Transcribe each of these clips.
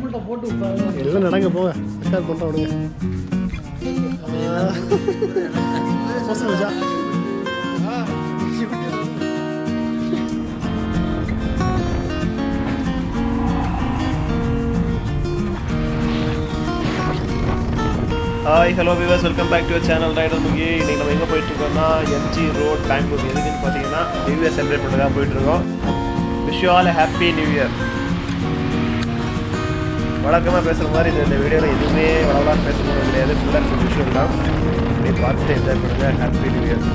எல்லாம் நடங்க போங்க ஸ்டார்ட் பண்ணுறோம் விடுங்க. Hi hello viewers, welcome back to your channel rider Mugi. இன்றைக்கி நம்ம எங்கே போயிட்டுருக்கோம்னா MG ரோட் பெங்களூர். எதுக்குன்னு பார்த்தீங்கன்னா நியூ இயர் செலிப்ரேட் பண்ணுறதுக்காக போயிட்டுருக்கோம். Wish you all happy new year. வழக்கமாக பேசுகிற மாதிரி இந்த வீடியோவில் எதுவுமே வளவலாக பேச போகிறது கிடையாது. ஃபுல்லாக விஷயம் தான். அப்படியே பார்த்துட்டு என்ஜாய் பண்ணுங்கள். Happy new year.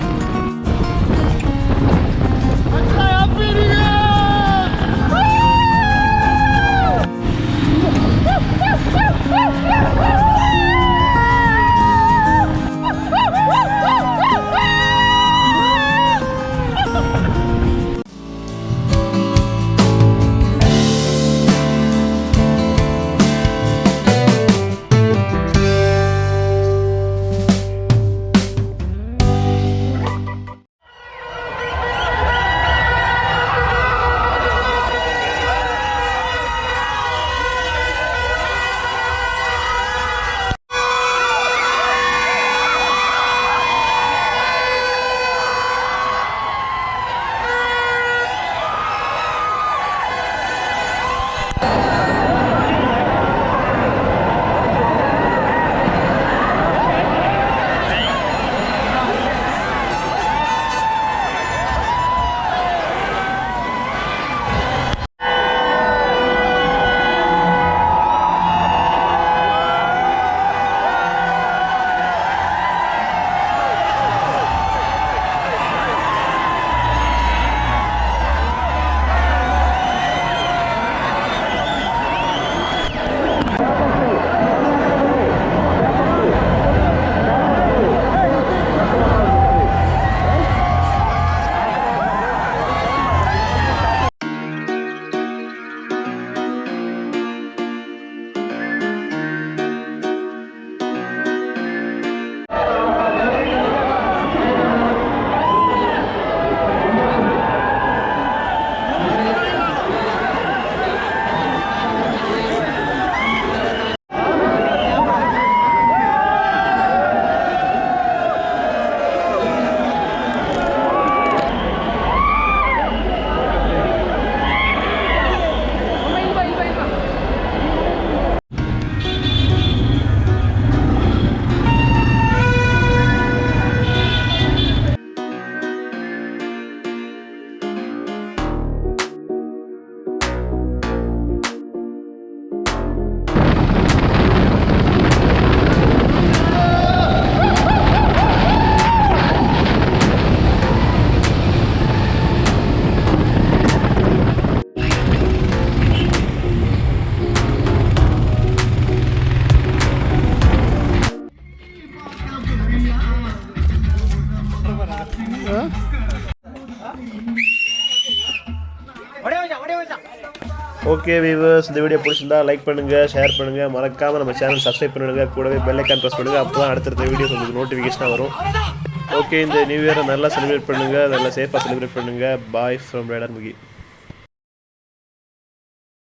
Okay viewers, இந்த வீடியோ பிடிச்சிருந்தா லைக் பண்ணுங்கள், ஷேர் பண்ணுங்கள், மறக்காமல் நம்ம சேனல் சப்ஸ்கிரைப் பண்ணிடுங்க. கூடவே பெல் ஐக்கான் ப்ரெஸ் பண்ணுங்கள். அப்போ தான் அடுத்தடுத்த வீடியோஸ் உங்களுக்கு நோட்டிஃபிகேஷனாக வரும். ஓகே, இந்த நியூ இயரை நல்லா செலிப்ரேட் பண்ணுங்கள், நல்லா சேஃபாக செலிப்ரேட் பண்ணுங்கள். Bye from rider Mukhi.